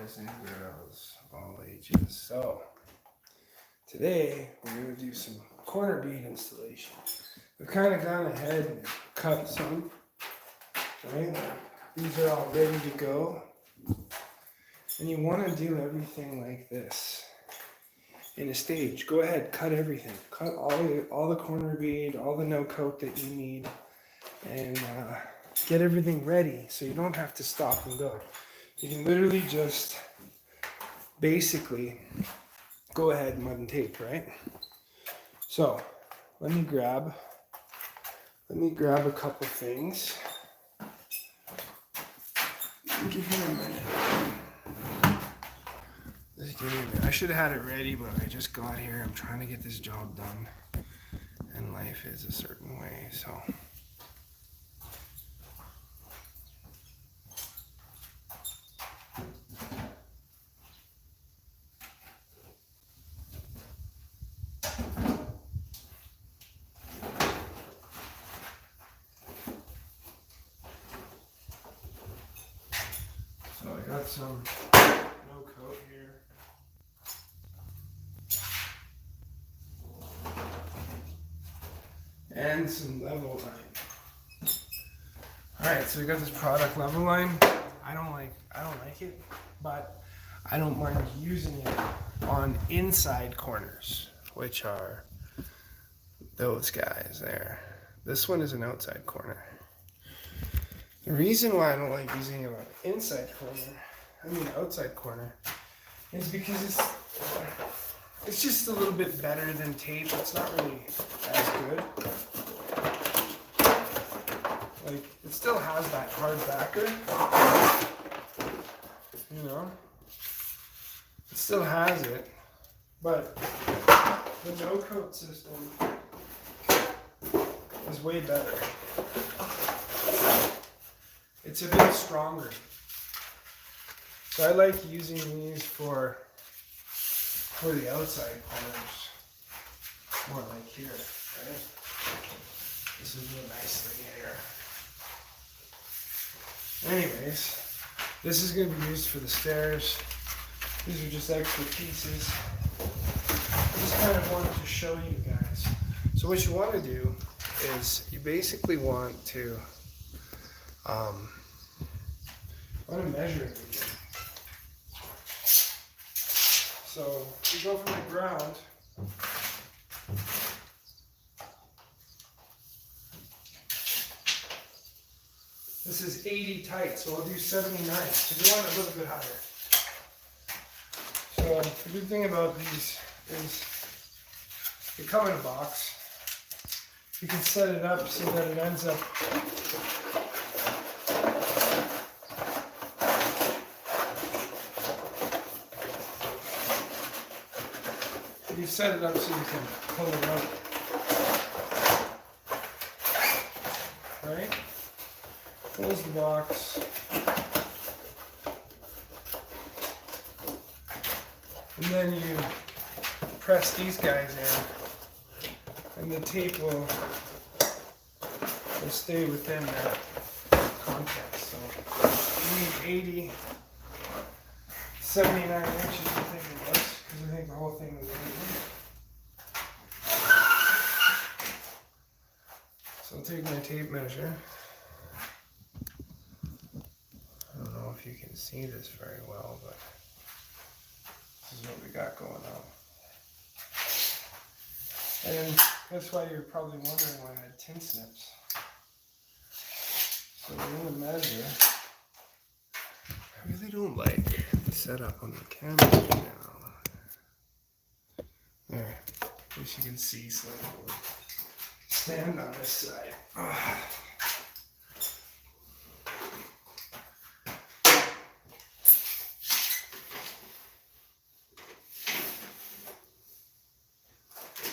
boys and girls of all ages. So today we're going to do some corner bead installation. We've kind of gone ahead and cut some, right? These are all ready to go. And you want to do everything like this in a stage. Go ahead, cut everything. Cut all the corner bead, all the no coat that you need, and get everything ready so you don't have to stop and go. You can literally just basically go ahead, mud and tape, right? So let me grab a couple things. Give me a minute. Just give me a minute. I should have had it ready, but I just got here. I'm trying to get this job done, and life is a certain way, so. So I got some no coat here. And some level line. Alright, so we got this product level line. I don't like it, but I don't mind using it on inside corners, which are those guys there. This one is an outside corner. The reason why I don't like using it on inside corner, outside corner, is because it's just a little bit better than tape. It's not really as good. Like, it still has that hard backer, you know? It still has it, but the no-coat system is way better. It's a bit stronger. So I like using these for the outside corners, more like here, right? This would be a nice thing here. Anyways, this is going to be used for the stairs. These are just extra pieces. I just kind of wanted to show you guys. So what you want to do is you basically want to measure everything. So you go from the ground. This is 80 tight, so I'll do 79. So you want it a little bit higher. So the good thing about these is they come in a box. You can set it up so that it ends up you set it up so you can pull it out. Right? Close the box. And then you press these guys in, and the tape will stay within that context. So you need 80, 79 inches, I think it was, because I think the whole thing was 80. So I'll take my tape measure. I don't know if you can see this very well, but this is what we got going on. And that's why you're probably wondering why I had tin snips. So we're going to measure. I really don't like the setup on the camera right now. There, at least you can see, so I can stand on this side.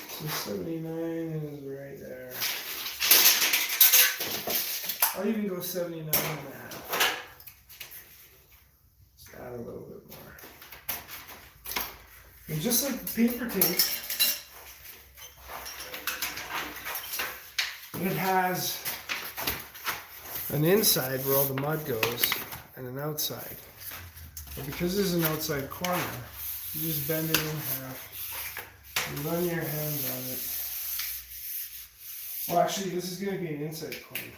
So 79 is right there. I'll even go 79 and a half. Just add a little bit more. And just like the paper tape, it has an inside where all the mud goes and an outside. But because this is an outside corner, you just bend it in half and run your hands on it. Well, actually, this is going to be an inside corner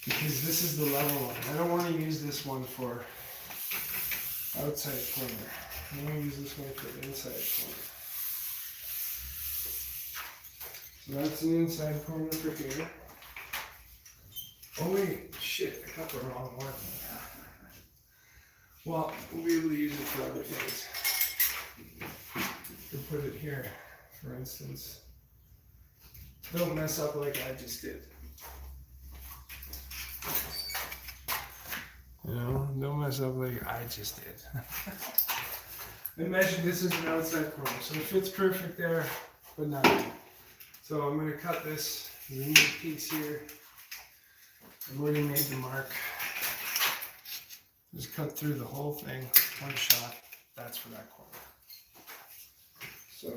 because this is the level one. I don't want to use this one for outside corner. I'm going to use this one for inside corner. So that's an inside corner for here. Oh wait, shit, I got the wrong one. Well, we'll be able to use it for other things. You can put it here, for instance. Don't mess up like I just did. You know, don't mess up like I just did. Imagine this is an outside corner, so it fits perfect there, but not. So I'm going to cut this. We need a piece here. I've already made the mark. Just cut through the whole thing, one shot. That's for that corner. So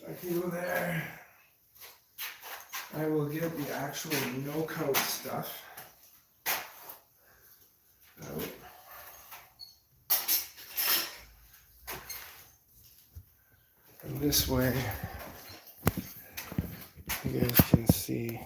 I can go there. I will get the actual no-coat stuff out. And this way, you guys can see.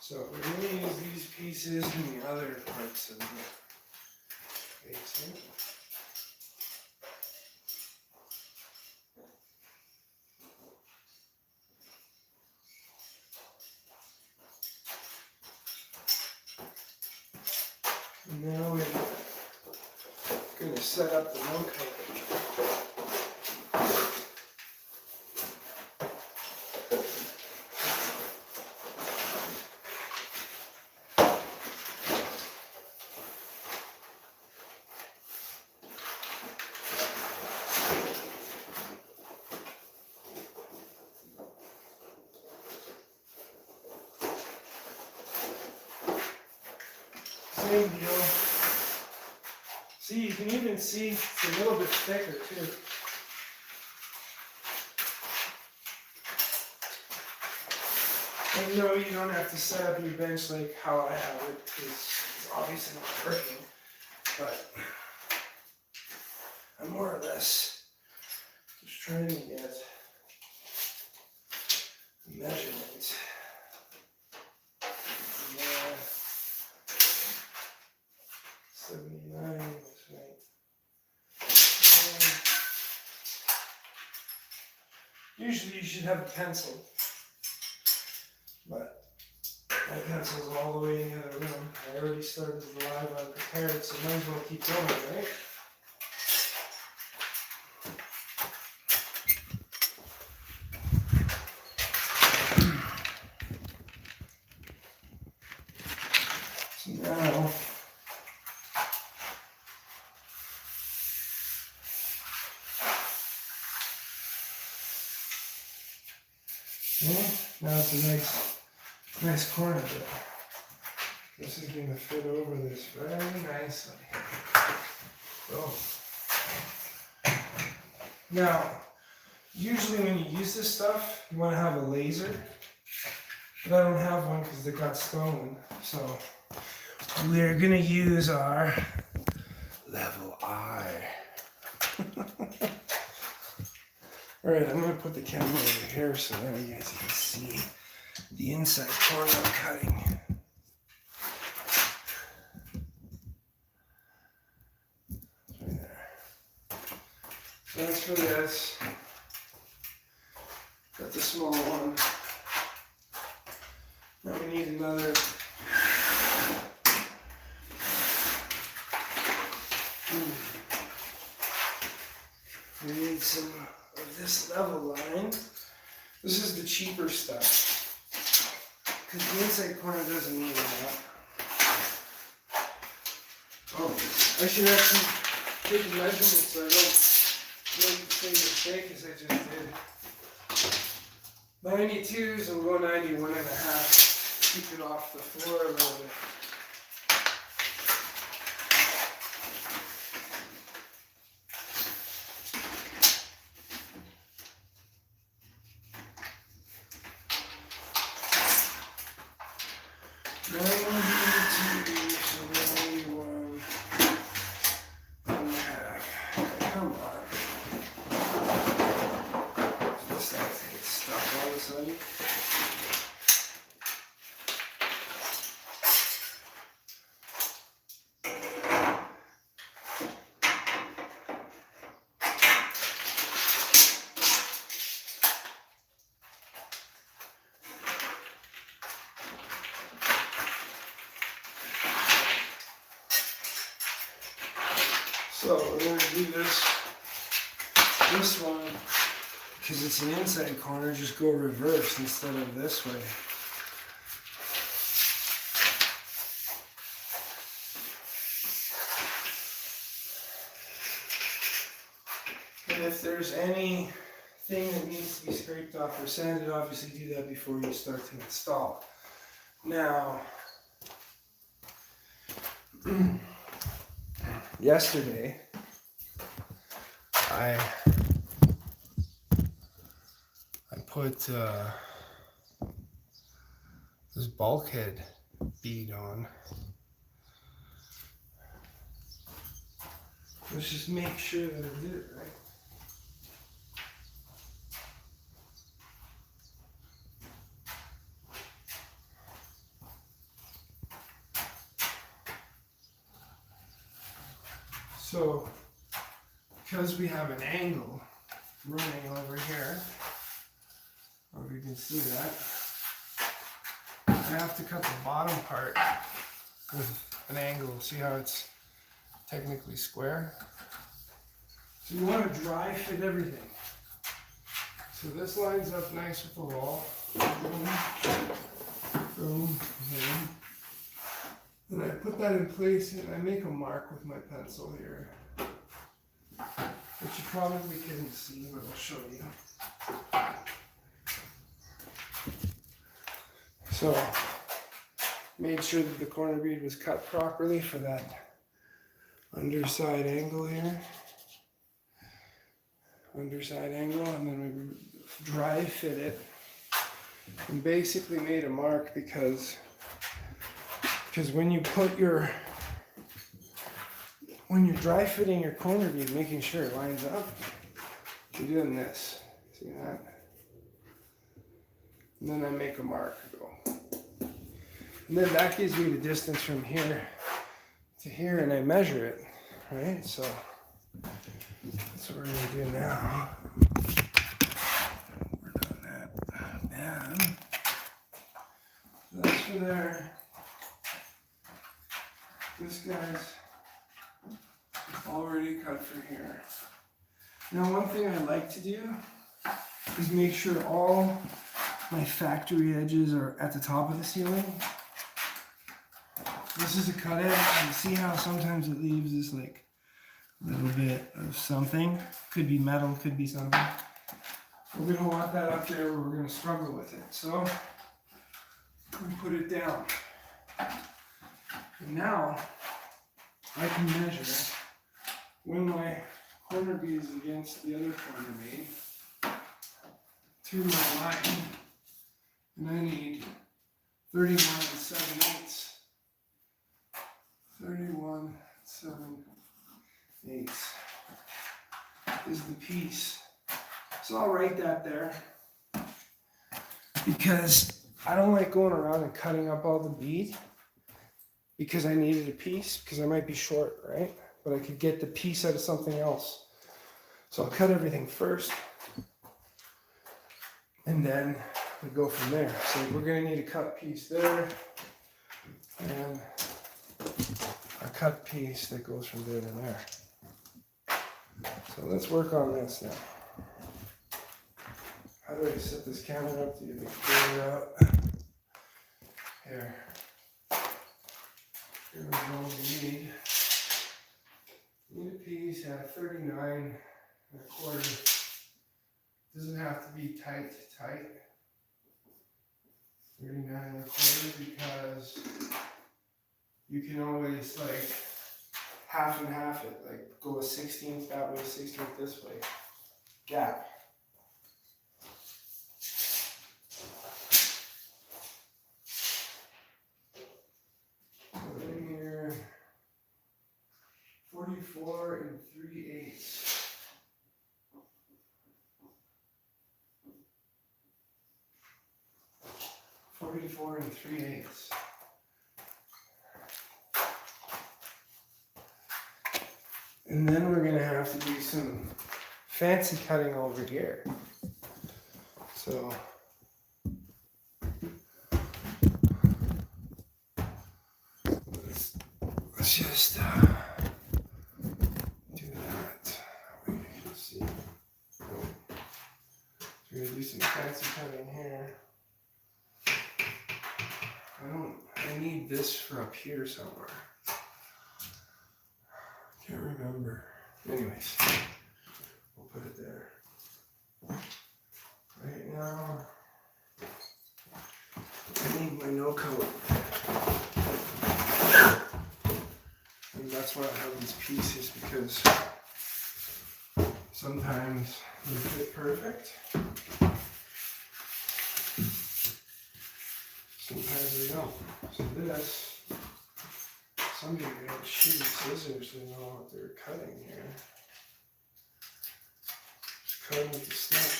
So we're going to use these pieces in the other parts of the basement. And now we're going to set up the no-coat. Same deal. See, you can even see it's a little bit thicker too. And no, you don't have to set up your bench like how I have it, because it's obviously not working. But I'm more or less just trying to get a measurement. Yeah. 79 looks right. Usually you should have a pencil, but my pencil's all the way in the other room. I already started the live unprepared, so might as well keep going, right? So now, now it's a nice corner there. This is going to fit over this very nicely. Oh. Now, usually when you use this stuff, you want to have a laser. But I don't have one because they got stolen. So we're going to use our level I. Alright, I'm going to put the camera over here so that you guys can see the inside corner I'm cutting. Right there. So that's for this. Got the small one. Now we need another. We need some of this level line. This is the cheaper stuff, because the inside corner doesn't need that. Oh, I should actually take a measurement so I don't make the same mistake as I just did. 92s and we'll go 91.5. Keep it off the floor a little bit. going to do this one, because it's an inside corner, just go reverse instead of this way. And if there's anything that needs to be scraped off or sanded, obviously do that before you start to install. Now, yesterday, I put this bulkhead bead on. Let's just make sure that I did it right. So, because we have an angle running over here, I don't know if you can see that, I have to cut the bottom part with an angle. See how it's technically square? So you want to dry fit everything. So this lines up nice with the wall. Boom, boom, boom. Then I put that in place and I make a mark with my pencil here, which you probably couldn't see, but I'll show you. So, made sure that the corner bead was cut properly for that underside angle here. Underside angle, and then we dry fit it. And basically made a mark because when you're dry fitting your corner bead, making sure it lines up, you're doing this. See that? And then I make a mark. And then that gives me the distance from here to here, and I measure it, right? So that's what we're going to do now. We're doing that. And that's for there. This guy's already cut for here. Now, one thing I like to do is make sure all my factory edges are at the top of the ceiling. This is a cut edge. You see how sometimes it leaves this like little bit of something. Could be metal, could be something. We're gonna want that up there or we're gonna struggle with it. So we put it down. And now I can measure when my corner bead is against the other corner bead to my line. And I need 31 7/8. 31 7/8 is the piece. So I'll write that there because I don't like going around and cutting up all the bead because I needed a piece because I might be short, right? But I could get the piece out of something else. So I'll cut everything first and then we go from there. So we're going to need a cut piece there and a cut piece that goes from there to there. So let's work on this now. How do I set this camera up to get the clear out? Here. Here we go. We need a piece at 39 1/4. Doesn't have to be tight. 39 1/4 because you can always like half and half it, like go a 16th that way, 16th this way. Gap. Put in here 44 3/8. 44 3/8. And then we're going to have to do some fancy cutting over here. So let's just do that. gonna do some fancy cutting here. I need this for up here somewhere. Can't remember. Anyways, we'll put it there. Right now, I need my no coat. And that's why I have these pieces, because sometimes they fit perfect. Sometimes they don't. So this, somebody got shitty scissors to know what they're cutting here. Just cutting with the snip.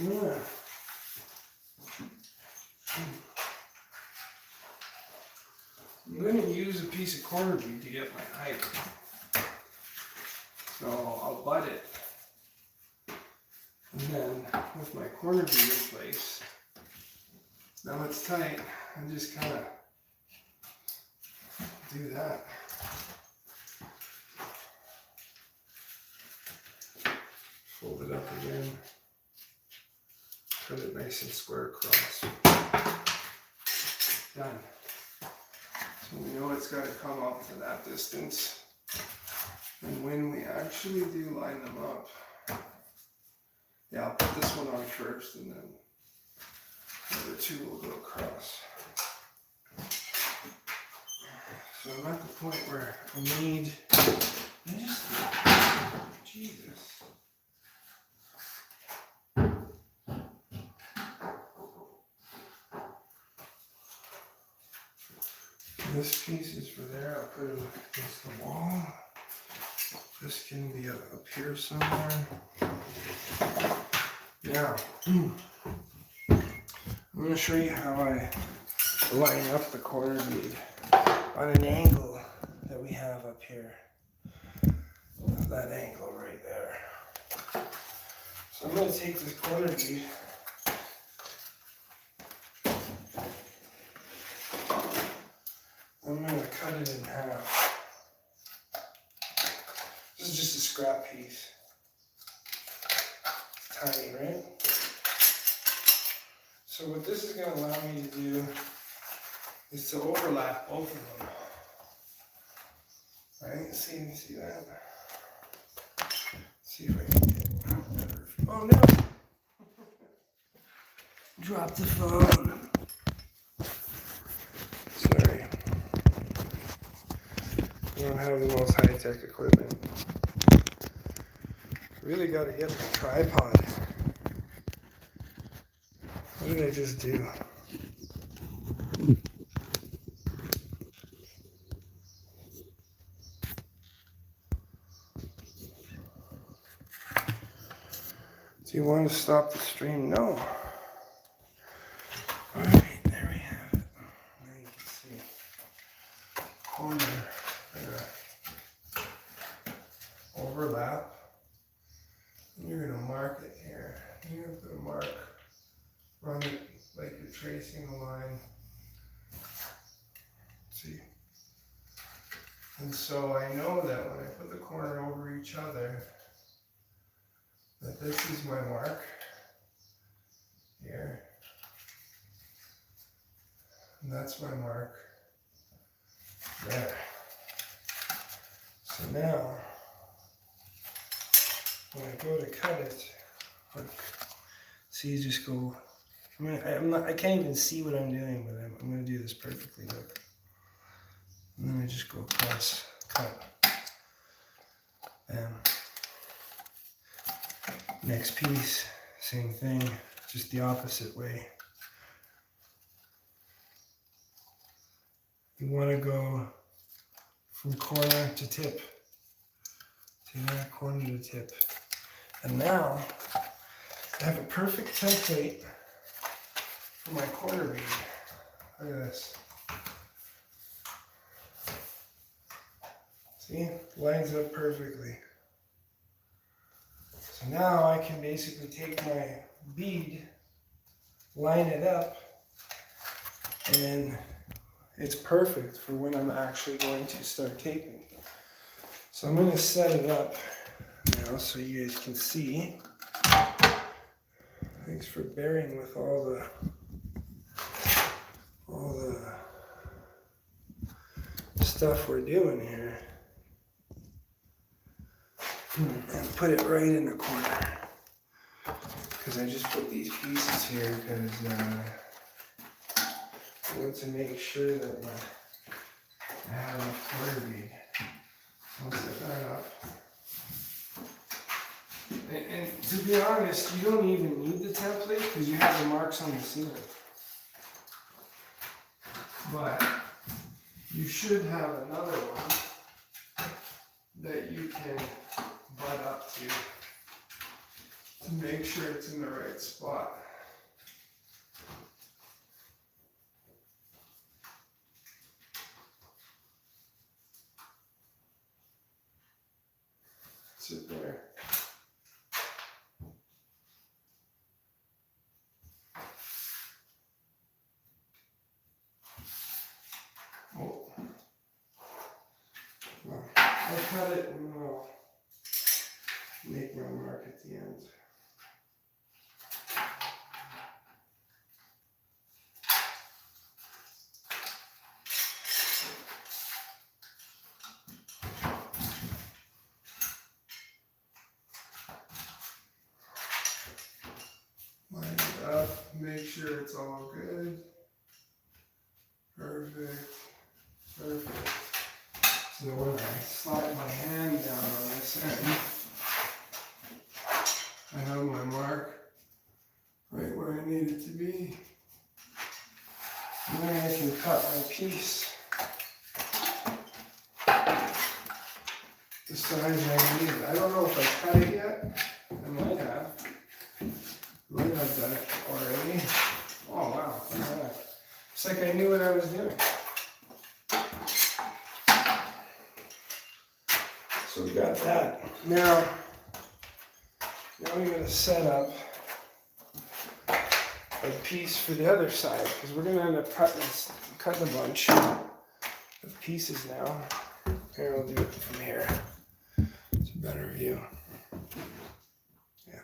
Yeah. I'm going to use a piece of corner bead to get my height. So I'll butt it. And then with my corner bead in place, now it's tight, I just kind of do that. Fold it up again. Cut it nice and square across. Done. So we know it's got to come up to that distance. And when we actually do line them up, yeah, I'll put this one on first and then the other two will go across. So I'm at the point where I need, Jesus. This piece is for there, I'll put it against the wall. This can be up here somewhere. Now, I'm going to show you how I line up the corner bead on an angle that we have up here. That angle right there. So I'm going to take this corner bead . I'm going to cut it in half. This is just a scrap piece. It's tiny, right? So what this is going to allow me to do is to overlap both of them. Right? See that? See if I can get it better. Oh no! Drop the phone. Sorry. I don't have the most high-tech equipment. Really got to get the tripod. What did I just do? Do you want to stop the stream? No. Alright, there we have it. Now you can see. Corner. Overlap. And you're going to mark it here. You're going to put a mark. Run it like you're tracing a line. See? And so I know that when I put the corner over each other, that this is my mark here. And that's my mark there. So now, when I go to cut it, look, see, you just go, I can't even see what I'm doing, but I'm going to do this perfectly, look. And then I just go across, cut, bam. Next piece, same thing, just the opposite way. You want to go from corner to tip. See that? Corner to tip. And now, I have a perfect template for my corner bead. Look at this. See? Lines up perfectly. So now I can basically take my bead, line it up, and it's perfect for when I'm actually going to start taping. So I'm going to set it up now so you guys can see. Thanks for bearing with all the stuff we're doing here. And put it right in the corner. Because I just put these pieces here because I want to make sure that I have enough corner bead. I'll set that up. And to be honest, you don't even need the template because you have the marks on the ceiling. But you should have another one that you can butt up to make sure it's in the right spot. Sit there. Oh. Well, I'll cut it and I'll make my mark at the end. Line it up, make sure it's all good. Perfect. Perfect. So when I slide my hand down on this end, I have my mark right where I need it to be. And then I can cut my piece the size I need. I don't know if I cut it yet. I might have. Might have done it already. Oh wow, look at that. It's like I knew what I was doing. So we got that. Now we're going to set up a piece for the other side because we're going to end up cutting a bunch of pieces now. Here, we'll do it from here. It's a better view. Yeah.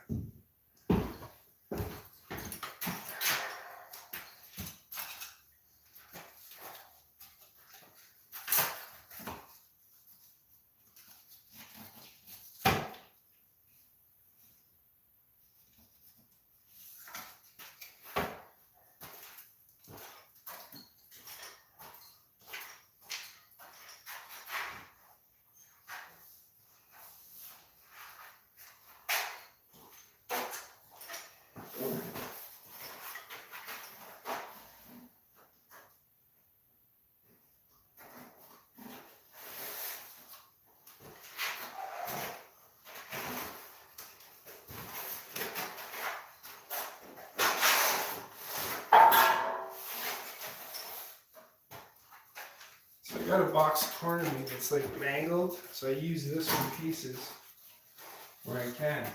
So I got a box of corner bead that's like mangled, so I use this for pieces where I can.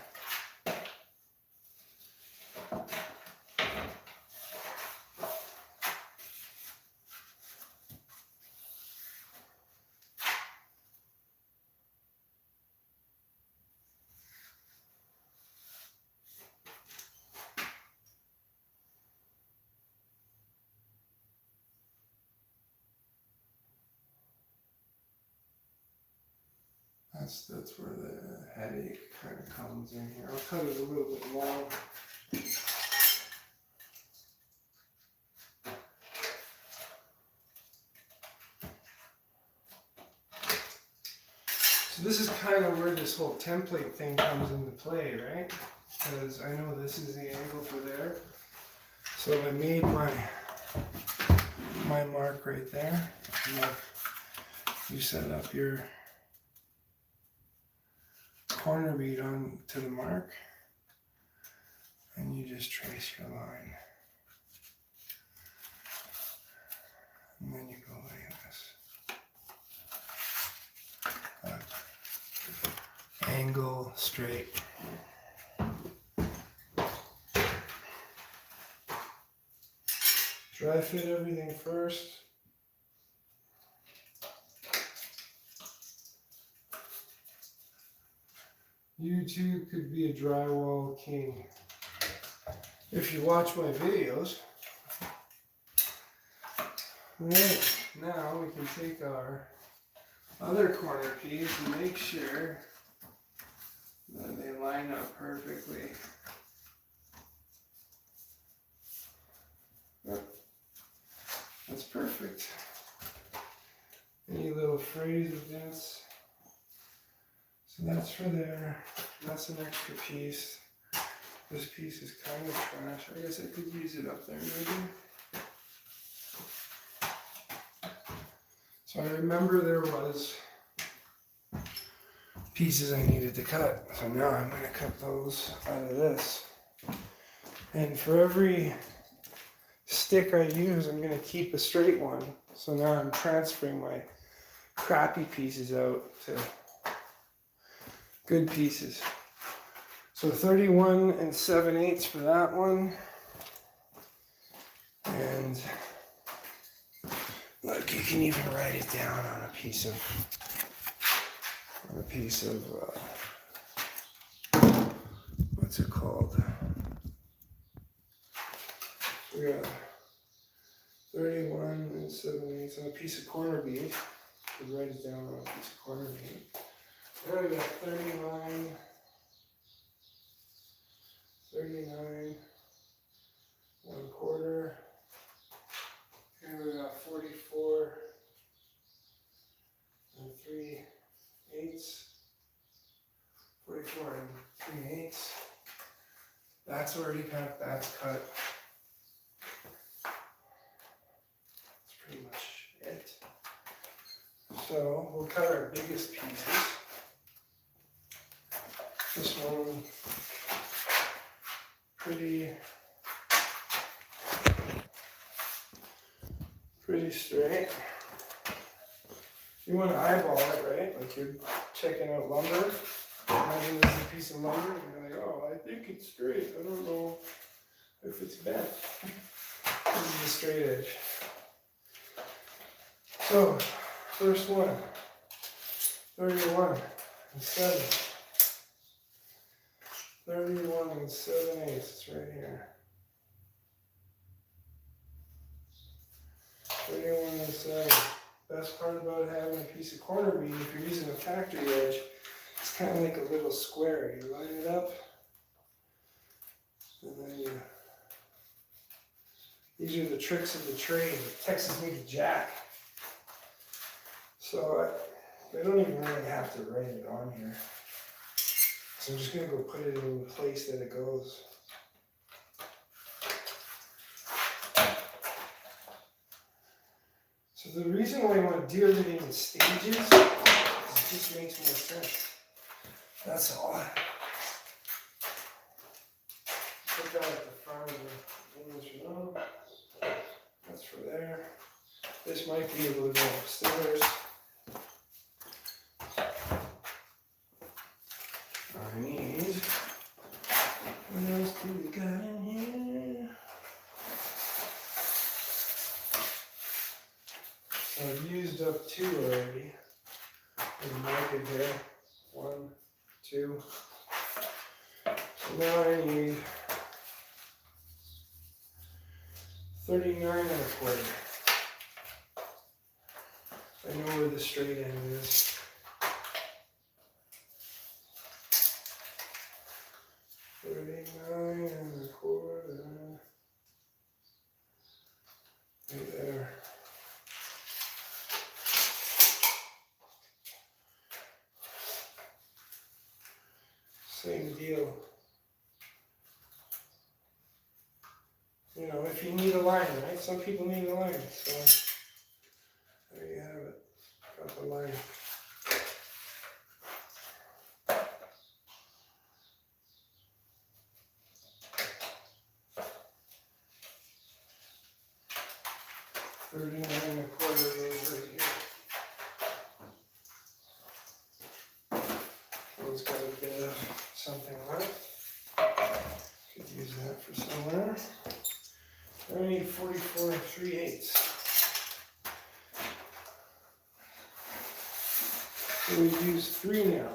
That's where the headache kind of comes in here. I'll cut it a little bit long. So this is kind of where this whole template thing comes into play, right? Because I know this is the angle for there. So I made my mark right there. You set up your corner bead on to the mark and you just trace your line and then you go like this, angle straight. Dry fit everything first. You too could be a drywall king. If you watch my videos. Alright, now we can take our other corner piece and make sure that they line up perfectly. Yep. That's perfect. Any little frays of this. So that's for there. That's an extra piece. This piece is kind of trash. I guess I could use it up there maybe. So I remember there was pieces I needed to cut. So now I'm going to cut those out of this. And for every stick I use, I'm going to keep a straight one. So now I'm transferring my crappy pieces out to good pieces. So 31 7/8 for that one. And look, you can even write it down on a piece of what's it called? We got 31 7/8 on a piece of corner bead. You can write it down on a piece of corner bead. Then we got 39, 1/4. Here we got 44 and 3/8. 44 and 3/8. That's already cut, that's cut. That's pretty much it. So we'll cut our biggest pieces. This one, pretty straight. You want to eyeball it, right? Like you're checking out lumber. Imagine this is a piece of lumber, and you're like, oh, I think it's straight. I don't know if it's bent. This is the straight edge. So, first one, 31 and 7. 31 7/8. It's right here. 31 7. Best part about having a piece of corner bead, if you're using a factory edge, it's kind of like a little square. You line it up, and then these are the tricks of the trade. Texas made a jack. So I don't even really have to write it on here. So I'm just going to go put it in the place that it goes. So the reason why I want to do everything in stages is it just makes more sense. That's all. Put that at the front of the image. That's for there. This might be a little bit upstairs. I need, what else do we got in here? So I've used up 2 already. And mark it there. 1, 2. So now I need 39 1/4. I know where the straight end is. 39 1/4. Right there. Same deal. You know, if you need a line, right? Some people need a line, so there you have it. Got the line. $39 1/4 goes right here. One's got a bit of something left. Could use that for somewhere. I need 44 3/8. So we use 3 now.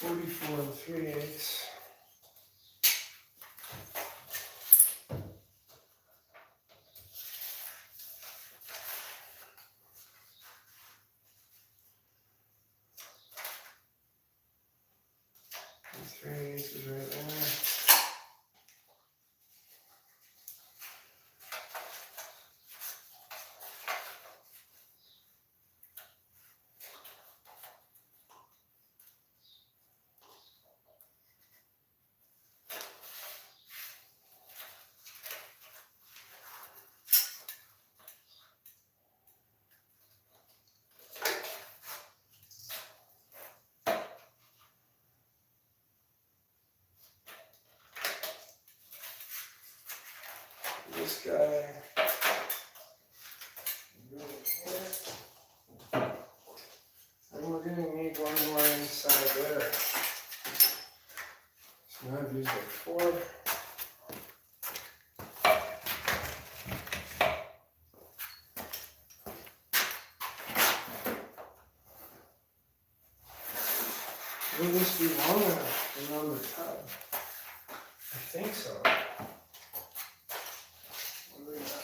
44 3/8. And 3/8 is right there. This guy, go here, and we're gonna need one more inside there. So now I've used like 4. Will this be long enough around the tub? I think so. What do we got?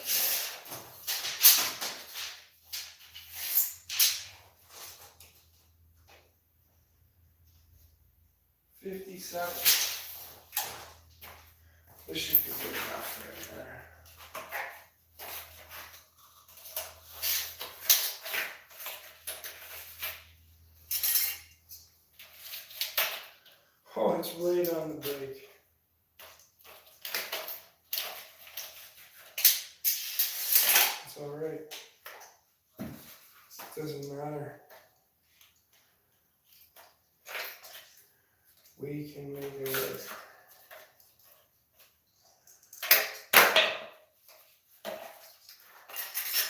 57. This should be good enough right there. Oh, it's right on the break. It's alright. Doesn't matter. We can make it work.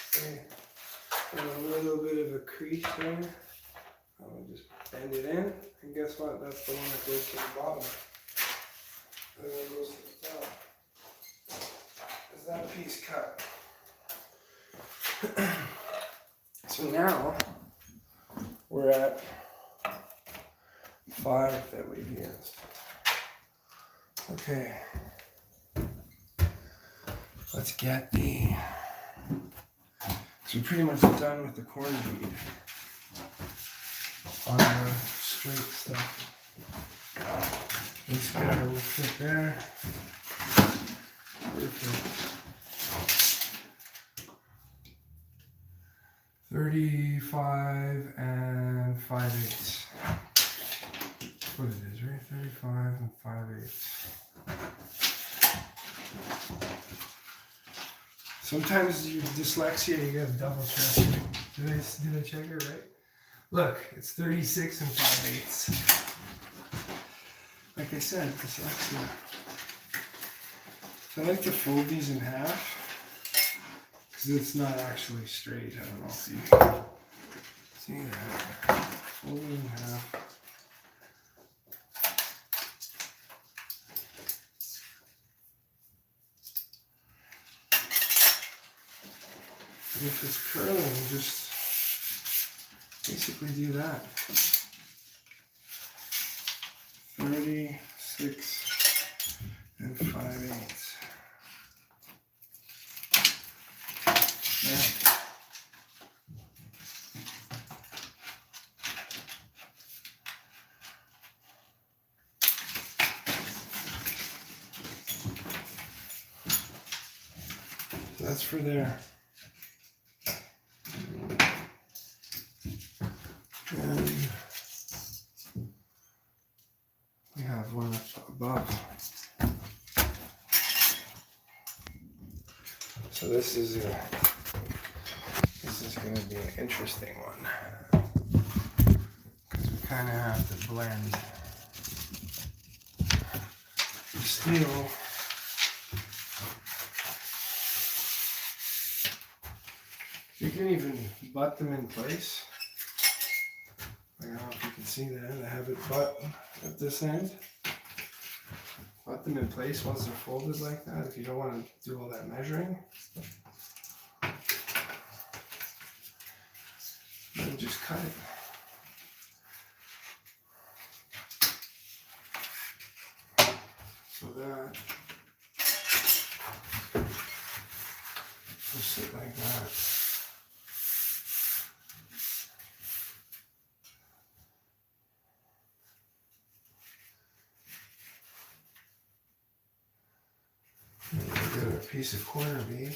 Okay. And a little bit of a crease there. I'll just bend it in, and guess what? That's the one that goes to the bottom. And then it goes to the top. Is that piece cut? So now we're at 5 that we've used. Okay. Let's get the. So we're pretty much done with the corner bead on the straight stuff. This guy will fit there. Perfect. 35 and 5/8. What it is, right? 35 and 5/8. Sometimes you dyslexia, you gotta double check it. Did I check it right? Look, it's 36 and 5/8. Like I said, dyslexia. So I like to fold these in half because it's not actually straight. I don't know if you see that. Fold it in half. And if it's curling, just basically do that. 36 and 5/8. Yeah. So that's for there. And we have one up above. So this is going to be an interesting one because we kind of have to blend the steel. You can even butt them in place. I don't know if you can see that. I have it butt at this end. Butt them in place once they're folded like that if you don't want to do all that measuring. And just cut it. piece of corner bead.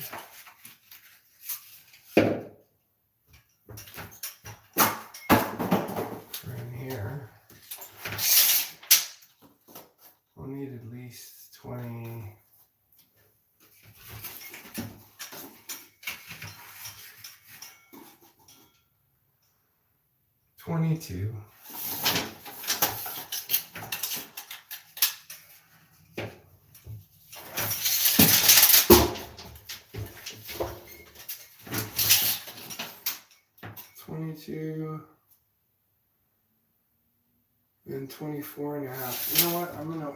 In here, we'll need at least 22. And 24 and a half. You know what? I'm gonna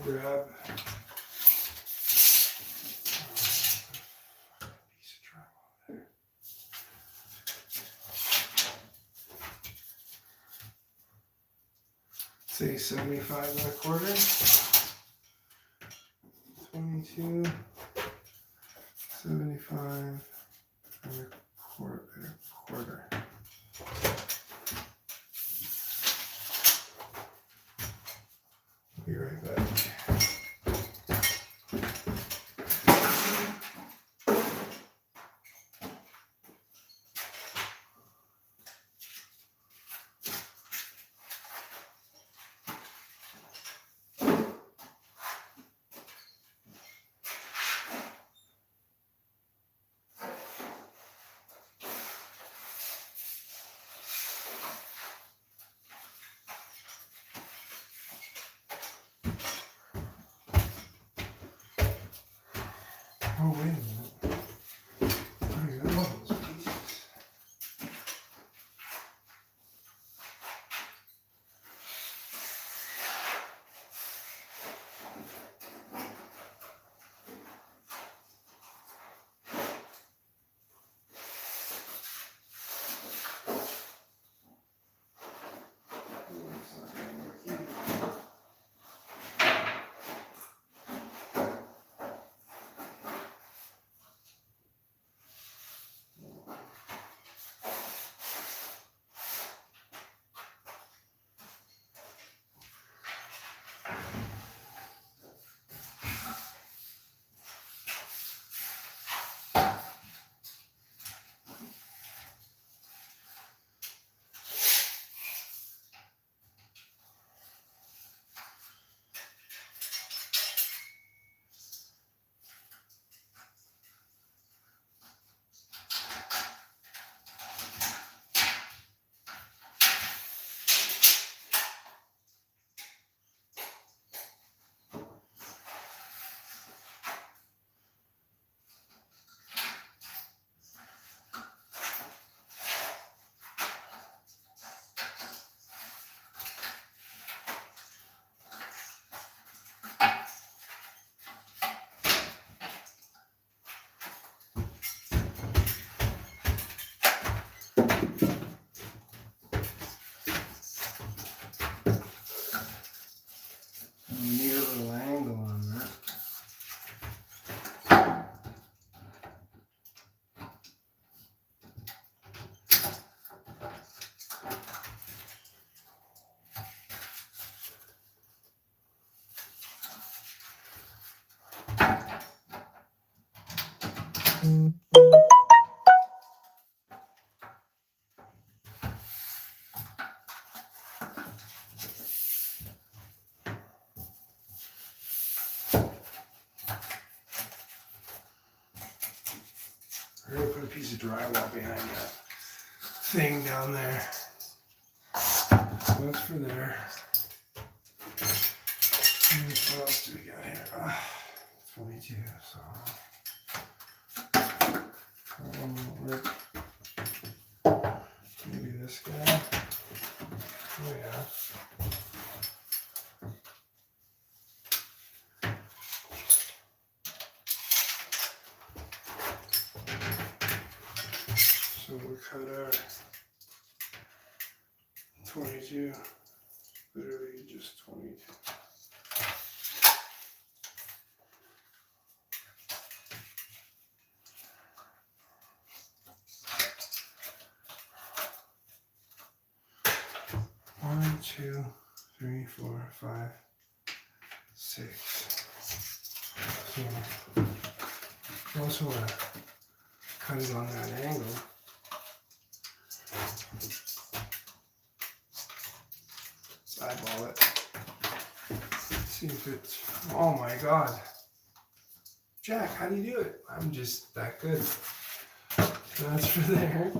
grab a piece of drywall there. Say 75 and a quarter. 22, 75 and a quarter. Be right back. Oh, wait a minute. I got all those pieces. Need a little angle on that. We're going to put a piece of drywall behind that thing down there. So that's for there. And what else do we got here? 22, so. Maybe this guy. Oh yeah. So we'll cut our 22, literally just 22. 1, 2, 3, 4, 5, 6. So you also want to cut it on that angle. Let's eyeball it. See if it's, oh my God. Jack, how do you do it? I'm just that good. So that's for there.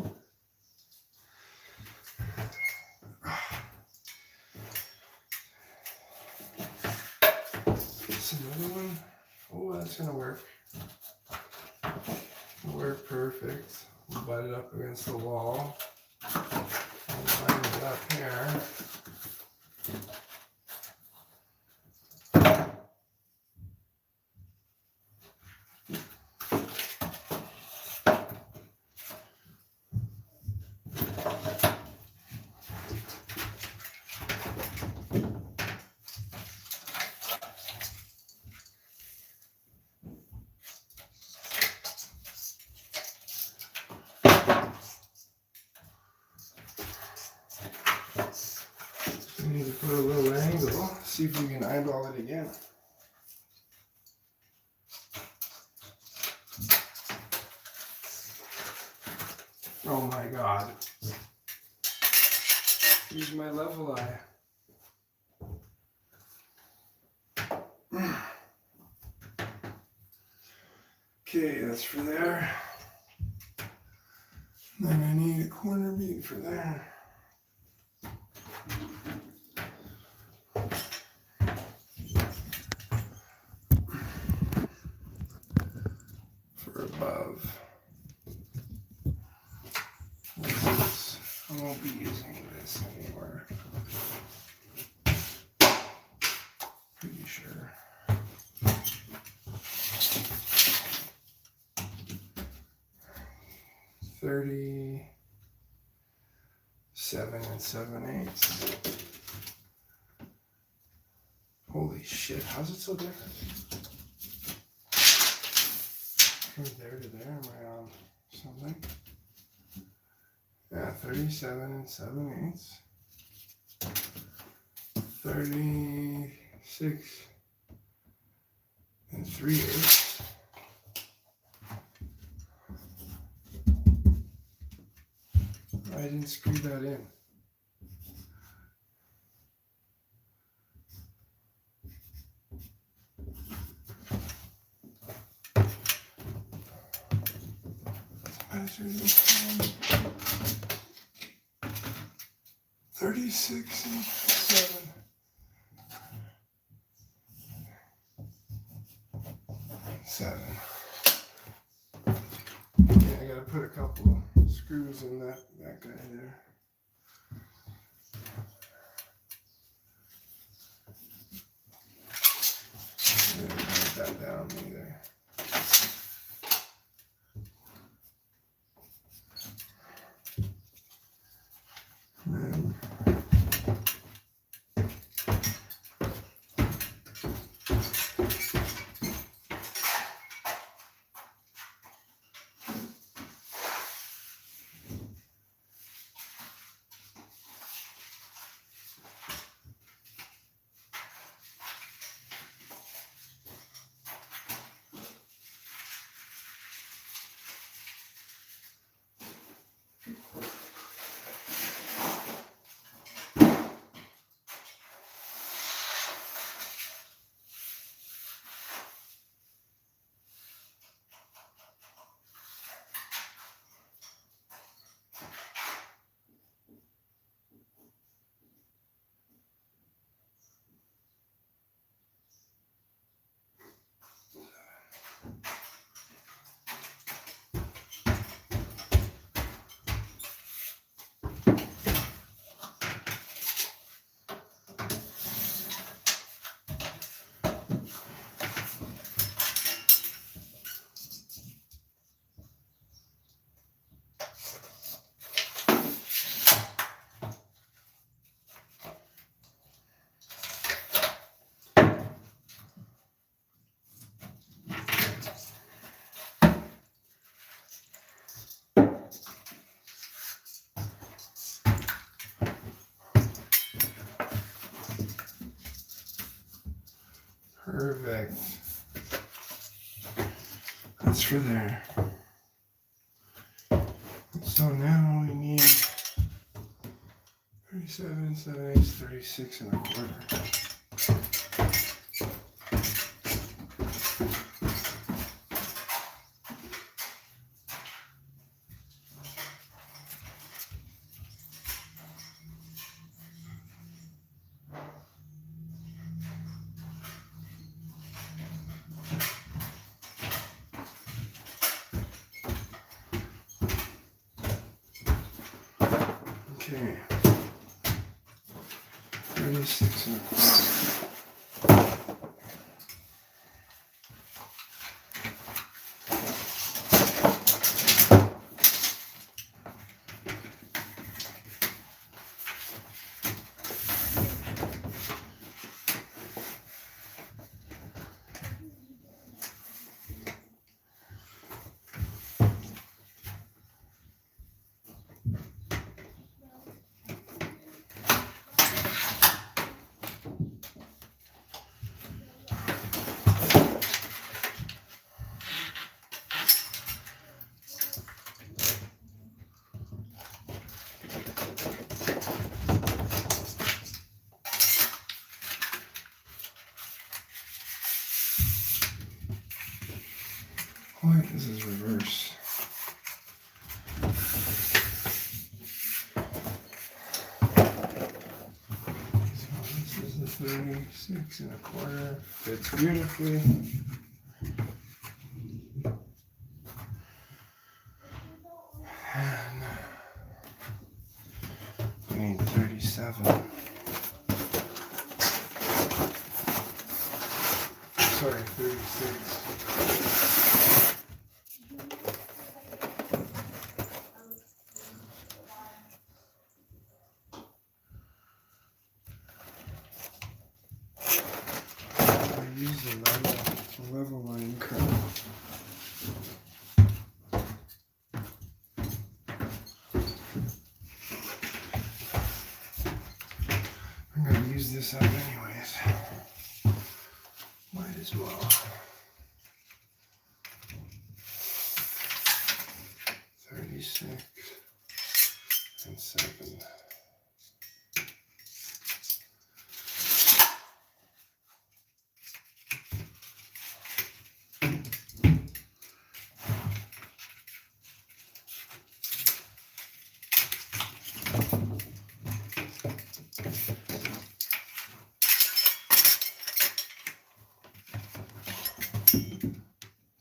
It's another one. Oh, that's gonna work. It'll work perfect. We'll butt it up against the wall. I'll line it up here. We need to put a little angle, see if we can eyeball it again. Oh my God. Use my level eye. Okay, that's for there. Then I need a corner bead for there. For above. This, I won't be using this anymore. Pretty sure. $37 7/8. Holy shit, how's it so different? From there to there, am I on something? Yeah, 37 7/8. 36 3/8. I didn't screw that in. Measure 36 7. Yeah, I gotta put a couple of screws in that guy there. I didn't write that down either. Perfect. That's for there. So now we need 37, 7/8, 36 and a quarter. Okay. 36 and a quarter. Wait, this is reverse. So this is the 36 and a quarter. Fits beautifully. And I need 37. Sorry, 36. Use the level line curve. I'm going to use this up anyways. Might as well. 36 and 7.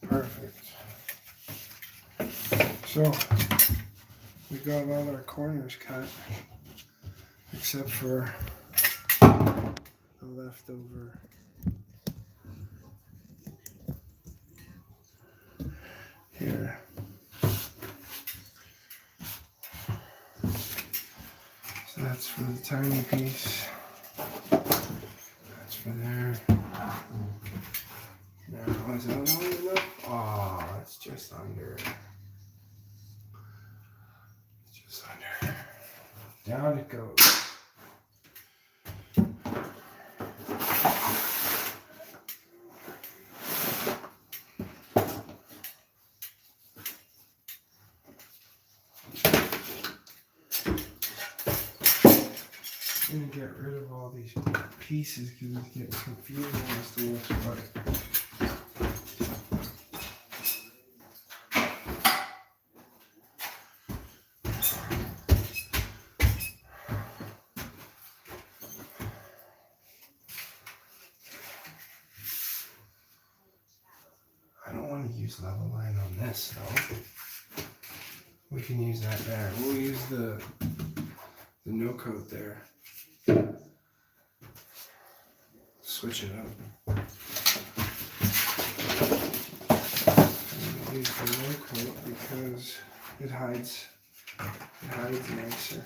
Perfect. So we got all our corners cut except for the leftover here. So that's for the tiny piece. That's for there. Now, is that long enough? Oh, it's just under. Just under. Down it goes. I'm gonna get rid of all these pieces because it's getting confusing as to what's what. I don't want to use level line on this though. We can use that there. We'll use the no coat there. Switch it up. I'm gonna use the no coat because it hides nicer.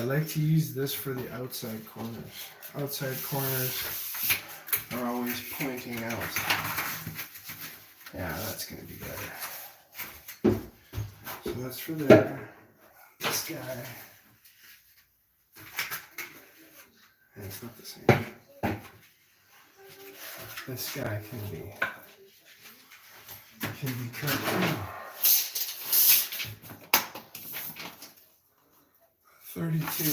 I like to use this for the outside corners. Outside corners are always pointing out. Yeah, that's going to be better. So that's for there. This guy. And it's not the same. This guy can be cut too. 32.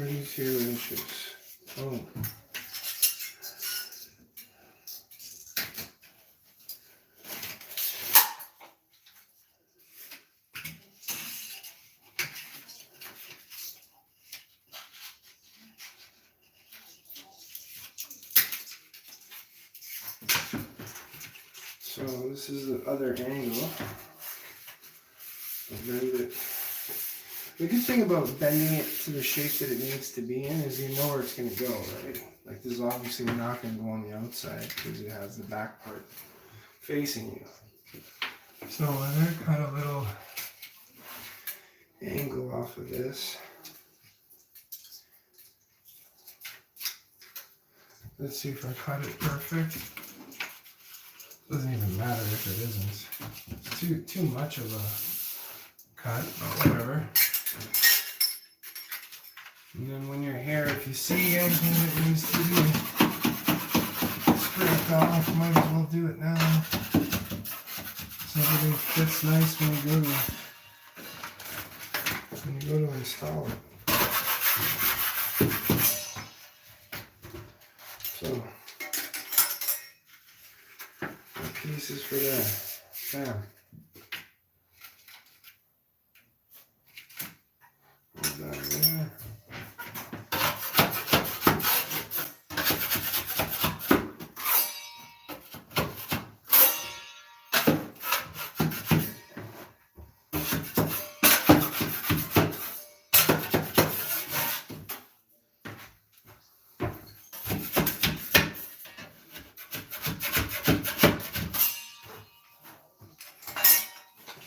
Inches. Oh. So this is the other angle. The good thing about bending it to the shape that it needs to be in is you know where it's going to go, right? Like this is obviously not going to go on the outside because it has the back part facing you. So I'm going to cut a little angle off of this. Let's see if I cut it perfect. Doesn't even matter if it isn't. It's too much of a cut, but whatever. And then when you're here, if you see anything that needs to be scraped off, might as well do it now. So everything fits nice when you go to install it. So pieces for that. Bam. Hold that there.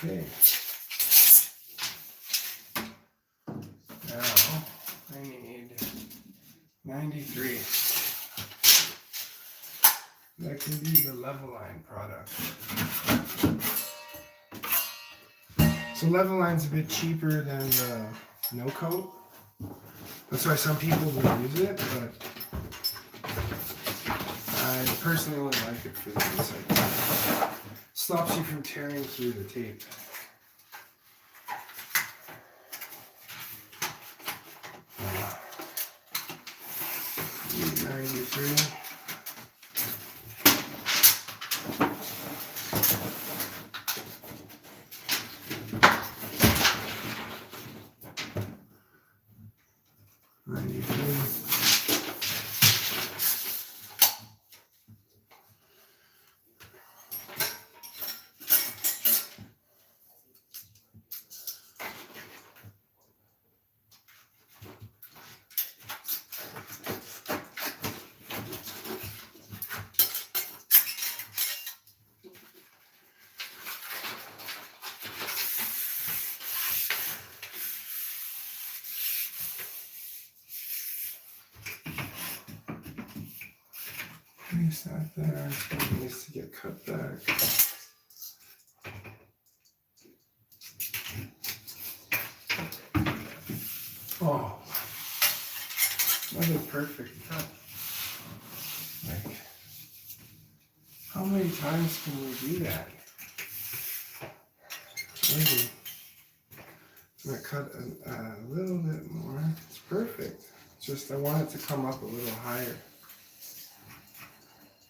Okay. Now I need 93. That can be the level line product. So level line's a bit cheaper than the no coat. That's why some people will use it, but I personally only like it for the inside. Stops you from tearing through the tape. Need 93. Place that there. It needs to get cut back. Oh, another perfect cut. Like, how many times can we do that? Maybe I'm gonna cut a little bit more. It's perfect. It's just I want it to come up a little higher.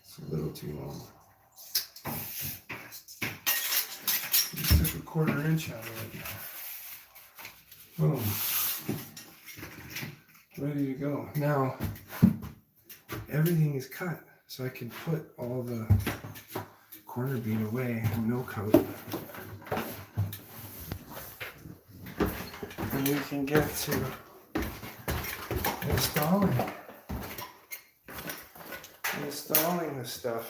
It's a little too long. Just took a 1/4 inch out of it. Boom. Ready to go. Now, everything is cut, so I can put all the corner bead away and no coat. And we can get to installing installing this stuff.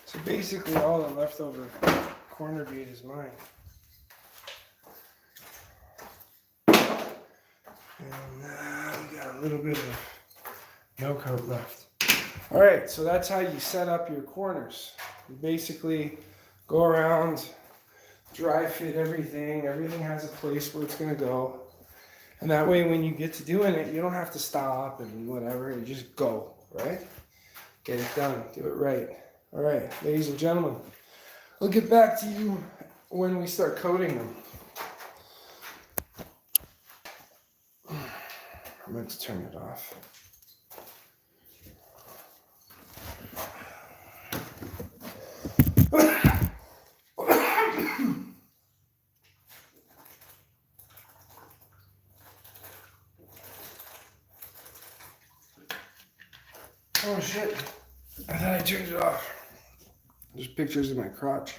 So basically all the leftover corner bead is mine. And we got a little bit of no coat left. All right, so that's how you set up your corners. You basically go around, dry fit everything. Everything has a place where it's gonna go. And that way when you get to doing it, you don't have to stop and whatever, you just go, right? Get it done, do it right. All right, ladies and gentlemen, we'll get back to you when we start coating them. I meant to turn it off. Oh shit, I thought I turned it off. There's pictures of my crotch.